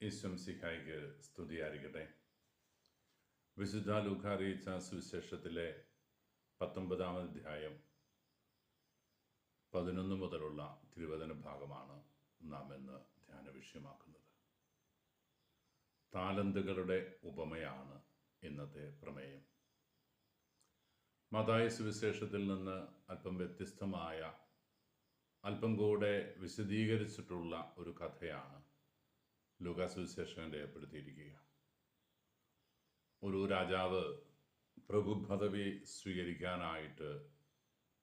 ഈശ്വംസിഹായിക്ക് സ്തുതിയായിരിക്കട്ടെ. വിശുദ്ധ ലൂക്ക അറിയിച്ച സുവിശേഷത്തിലെ 19-ാം അധ്യായം 11 മുതലുള്ള തിരുവചന ഭാഗമാണ് നാം ഇന്ന് ധ്യാന വിഷയമാക്കുന്നത്. താലന്തുകളുടെ ഉപമയാണ് ഇന്നത്തെ പ്രമേയം. മത്തായി സുവിശേഷത്തിൽ നിന്ന് അല്പം വ്യത്യസ്തമായ, അല്പം കൂടെ വിശദീകരിച്ചിട്ടുള്ള ഒരു കഥയാണ് ലൂക്കാ സുവിശേഷം രേഖപ്പെടുത്തിയിരിക്കുക. ഒരു രാജാവ് പ്രഭുപദവി സ്വീകരിക്കാനായിട്ട്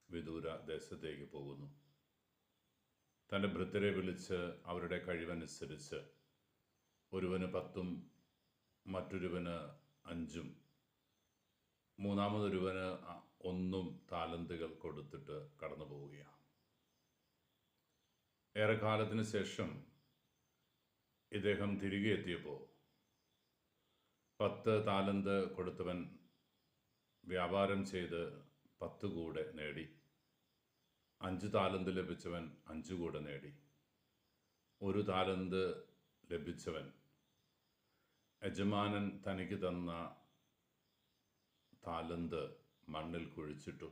വിദൂര ദേശത്തേക്ക് പോകുന്നു. തൻ്റെ ഭൃത്യരെ വിളിച്ച് അവരുടെ കഴിവനുസരിച്ച് ഒരുവന് 10 മറ്റൊരുവന് 5 മൂന്നാമതൊരുവന് 1 താലന്തുകൾ കൊടുത്തിട്ട് കടന്നു പോവുകയാണ്. ഏറെക്കാലത്തിന് ശേഷം ഇദ്ദേഹം തിരികെ എത്തിയപ്പോൾ 10 താലന്ത് കൊടുത്തവൻ വ്യാപാരം ചെയ്ത് 10 കൂടെ നേടി. 5 താലന്ത് ലഭിച്ചവൻ 5 കൂടെ നേടി. 1 താലന്ത് ലഭിച്ചവൻ യജമാനൻ തനിക്ക് തന്ന താലന്ത് മണ്ണിൽ കുഴിച്ചിട്ടു.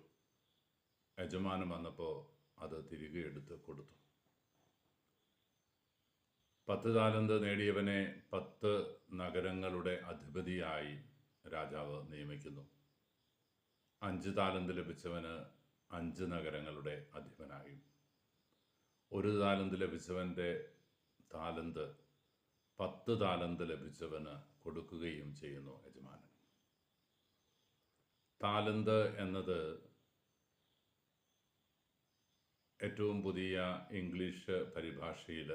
യജമാനൻ വന്നപ്പോൾ അത് തിരികെ എടുത്ത് കൊടുത്തു. 10 താലന്ത് നേടിയവനെ 10 നഗരങ്ങളുടെ അധിപതിയായി രാജാവ് നിയമിക്കുന്നു. 5 താലന്ത് ലഭിച്ചവന് 5 നഗരങ്ങളുടെ അധിപനായും 1 താലന്ത് ലഭിച്ചവൻ്റെ താലന്ത് 10 താലന്ത് ലഭിച്ചവന് കൊടുക്കുകയും ചെയ്യുന്നു യജമാനൻ. താലന്ത് എന്നത് ഏറ്റവും പുതിയ ഇംഗ്ലീഷ് പരിഭാഷയിൽ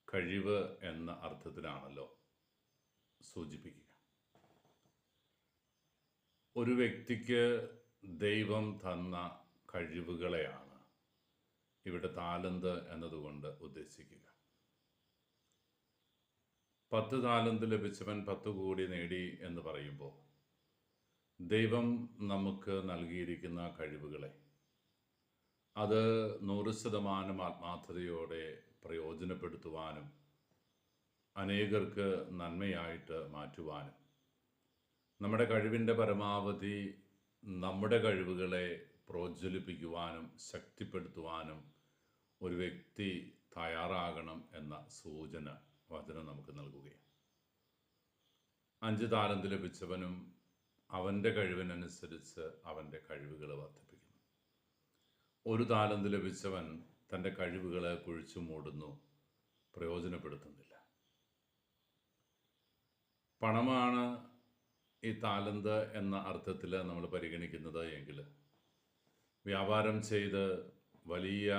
കഴിവ് എന്ന അർത്ഥത്തിലാണല്ലോ സൂചിപ്പിക്കുക. ഒരു വ്യക്തിക്ക് ദൈവം തന്ന കഴിവുകളെയാണ് ഇവിടെ താലന്ത് എന്നതുകൊണ്ട് ഉദ്ദേശിക്കുക. 10 താലന്ത് ലഭിച്ചവൻ 10 കൂടി നേടി എന്ന് പറയുമ്പോൾ ദൈവം നമുക്ക് നൽകിയിരിക്കുന്ന കഴിവുകളെ അത് 100% ആത്മാർത്ഥതയോടെ പ്രയോജനപ്പെടുത്തുവാനും അനേകർക്ക് നന്മയായിട്ട് മാറ്റുവാനും നമ്മുടെ കഴിവിൻ്റെ പരമാവധി നമ്മുടെ കഴിവുകളെ പ്രോജ്വലിപ്പിക്കുവാനും ശക്തിപ്പെടുത്തുവാനും ഒരു വ്യക്തി തയ്യാറാകണം എന്ന സൂചന വചനം നമുക്ക് നൽകുകയാണ്. 5 താലന്ത് ലഭിച്ചവനും അവൻ്റെ കഴിവിനനുസരിച്ച് അവൻ്റെ കഴിവുകൾ വർദ്ധിപ്പിക്കുന്നു. 1 താലന്ത് ലഭിച്ചവൻ തൻ്റെ കഴിവുകളെ കുഴിച്ചു മൂടുന്നു, പ്രയോജനപ്പെടുത്തുന്നില്ല. പണമാണ് ഈ താലന്ത് എന്ന അർത്ഥത്തിൽ നമ്മൾ പരിഗണിക്കുന്നത് എങ്കിൽ വ്യാപാരം ചെയ്ത് വലിയ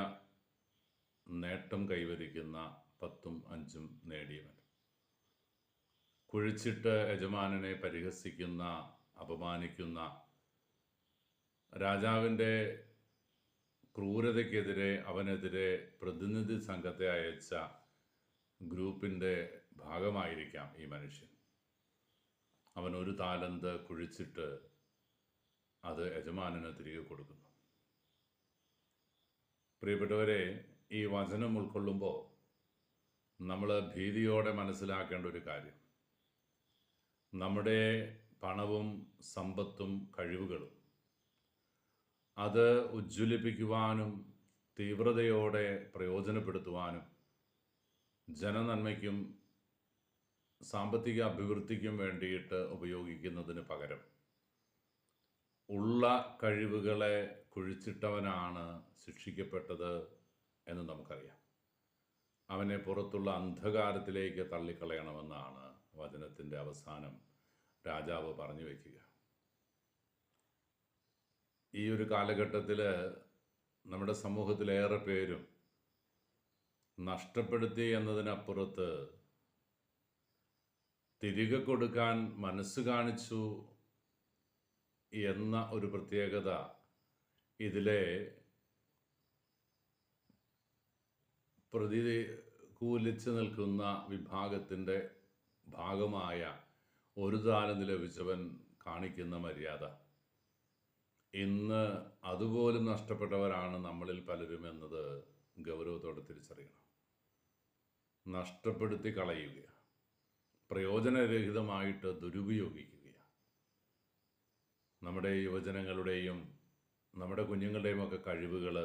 നേട്ടം കൈവരിക്കുന്ന 10ഉം 5ഉം നേടിയവൻ, കുഴിച്ചിട്ട് യജമാനനെ പരിഹസിക്കുന്ന, അപമാനിക്കുന്ന, രാജാവിൻ്റെ ക്രൂരതയ്ക്കെതിരെ അവനെതിരെ പ്രതിനിധി സംഘത്തെ അയച്ച ഗ്രൂപ്പിൻ്റെ ഭാഗമായിരിക്കാം ഈ മനുഷ്യൻ. അവൻ 1 താലന്ത് കുഴിച്ചിട്ട് അത് യജമാനന് തിരികെ കൊടുക്കുന്നു. പ്രിയപ്പെട്ടവരെ, ഈ വചനം ഉൾക്കൊള്ളുമ്പോൾ നമ്മൾ ഭീതിയോടെ മനസ്സിലാക്കേണ്ട ഒരു കാര്യം, നമ്മുടെ പണവും സമ്പത്തും കഴിവുകളും അത് ഉജ്ജ്വലിപ്പിക്കുവാനും തീവ്രതയോടെ പ്രയോജനപ്പെടുത്തുവാനും ജനനന്മയ്ക്കും സാമ്പത്തിക അഭിവൃദ്ധിക്കും വേണ്ടിയിട്ട് ഉപയോഗിക്കുന്നതിന് പകരം ഉള്ള കഴിവുകളെ കുഴിച്ചിട്ടവനാണ് ശിക്ഷിക്കപ്പെട്ടത് എന്ന് നമുക്കറിയാം. അവനെ പുറത്തുള്ള അന്ധകാരത്തിലേക്ക് തള്ളിക്കളയണമെന്നാണ് വചനത്തിൻ്റെ അവസാനം രാജാവ് പറഞ്ഞു വയ്ക്കുക. ഈ ഒരു കാലഘട്ടത്തിൽ നമ്മുടെ സമൂഹത്തിലേറെ പേരും നഷ്ടപ്പെടുത്തി എന്നതിനപ്പുറത്ത് തിരികെ കൊടുക്കാൻ മനസ്സ് കാണിച്ചു എന്ന ഒരു പ്രത്യേകത ഇതിലെ പ്രതികൂലിച്ച് നിൽക്കുന്ന വിഭാഗത്തിൻ്റെ ഭാഗമായ 1 താലന്ത് ലഭിച്ചവൻ കാണിക്കുന്ന മര്യാദ ഇന്ന് അതുപോലും നഷ്ടപ്പെട്ടവരാണ് നമ്മളിൽ പലരും എന്നത് ഗൗരവത്തോടെ തിരിച്ചറിയണം. നഷ്ടപ്പെടുത്തി കളയുക. പ്രയോജനരഹിതമായിട്ട് ദുരുപയോഗിക്കുകയാണ്. നമ്മുടെ യുവജനങ്ങളുടെയും നമ്മുടെ കുഞ്ഞുങ്ങളുടെയും ഒക്കെ കഴിവുകൾ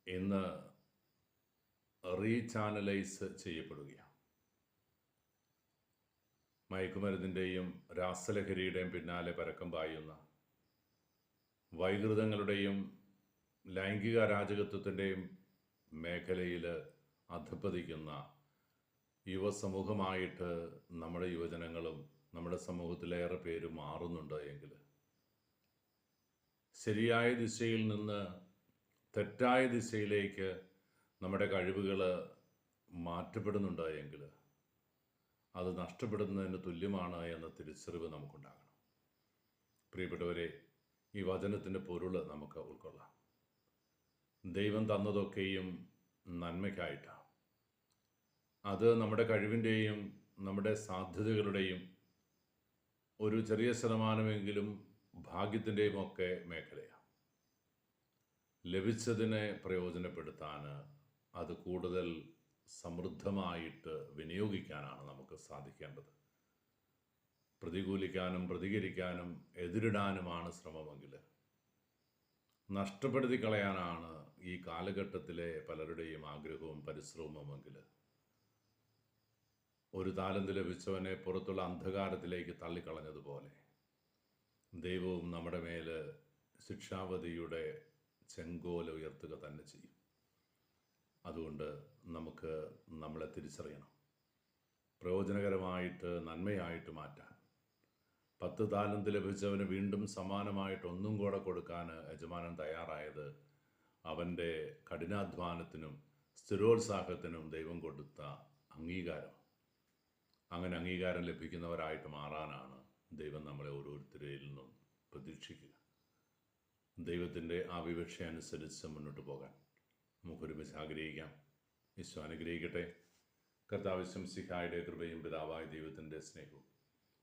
ഇന്ന് റീചാനലൈസ് ചെയ്യപ്പെടുകയാണ്. മയക്കുമരുന്നിൻ്റെയും രാസലഹരിയുടെയും പിന്നാലെ പരക്കം പായുന്ന, വൈകൃതങ്ങളുടെയും ലൈംഗിക അരാജകത്വത്തിൻ്റെയും മേഖലയിൽ അധപ്പതിക്കുന്ന യുവസമൂഹമായിട്ട് നമ്മുടെ യുവജനങ്ങളും നമ്മുടെ സമൂഹത്തിലേറെ പേര് മാറുന്നുണ്ട് എങ്കിൽ, ശരിയായ ദിശയിൽ നിന്ന് തെറ്റായ ദിശയിലേക്ക് നമ്മുടെ കഴിവുകൾ മാറ്റപ്പെടുന്നുണ്ട് എങ്കിൽ അത് നഷ്ടപ്പെടുന്നതിന് തുല്യമാണ് എന്ന തിരിച്ചറിവ് നമുക്കുണ്ടാകണം. പ്രിയപ്പെട്ടവരെ, ഈ വചനത്തിൻ്റെ പൊരുൾ നമുക്ക് ഉൾക്കൊള്ളാം. ദൈവം തന്നതൊക്കെയും നന്മയ്ക്കായിട്ടാണ്. അത് നമ്മുടെ കഴിവിൻ്റെയും നമ്മുടെ സാധ്യതകളുടെയും ഒരു ചെറിയ ശതമാനമെങ്കിലും ഭാഗ്യത്തിൻ്റെയും ഒക്കെ മേഖലയാണ്. ലഭിച്ചതിനെ പ്രയോജനപ്പെടുത്താൻ, അത് കൂടുതൽ സമൃദ്ധമായിട്ട് വിനിയോഗിക്കാനാണ് നമുക്ക് സാധിക്കേണ്ടത്. പ്രതികൂലിക്കാനും പ്രതികരിക്കാനും എതിരിടാനുമാണ് ശ്രമമെങ്കിൽ, നഷ്ടപ്പെടുത്തി കളയാനാണ് ഈ കാലഘട്ടത്തിലെ പലരുടെയും ആഗ്രഹവും പരിശ്രമവുമെങ്കിൽ, ഒരു താലന്ത് ലഭിച്ചവനെ പുറത്തുള്ള അന്ധകാരത്തിലേക്ക് തള്ളിക്കളഞ്ഞതുപോലെ ദൈവവും നമ്മുടെ മേൽ ശിക്ഷാവധിയുടെ ചെങ്കോല ഉയർത്തുക തന്നെ ചെയ്യും. അതുകൊണ്ട് നമുക്ക് നമ്മളെ തിരിച്ചറിയണം. പ്രയോജനകരമായിട്ട് നന്മയായിട്ട് മാറ്റാൻ, 10 താലന്ത് ലഭിച്ചവന് വീണ്ടും സമാനമായിട്ട് ഒന്നും കൂടെ കൊടുക്കാൻ യജമാനൻ തയ്യാറായത് അവൻ്റെ കഠിനാധ്വാനത്തിനും സ്ഥിരോത്സാഹത്തിനും ദൈവം കൊടുത്ത അംഗീകാരം. അങ്ങനെ അംഗീകാരം ലഭിക്കുന്നവരായിട്ട് മാറാനാണ് ദൈവം നമ്മളെ ഓരോരുത്തരിൽ നിന്നും പ്രതീക്ഷിക്കുക. ദൈവത്തിൻ്റെ ആ വിവക്ഷ അനുസരിച്ച് മുന്നോട്ട് പോകാൻ നമുക്കൊരുമിച്ച് ആഗ്രഹിക്കാം. ഈശോ അനുഗ്രഹിക്കട്ടെ. കർത്താവ് മിശിഹായുടെ കൃപയും പിതാവായ ദൈവത്തിൻ്റെ സ്നേഹവും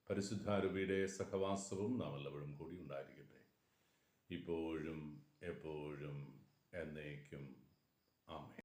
പരിശുദ്ധാരൂപിയുടെ സഹവാസവും നാം എല്ലാവരും കൂടി ഉണ്ടായിരിക്കട്ടെ, ഇപ്പോഴും എപ്പോഴും എന്നേക്കും. ആമേൻ.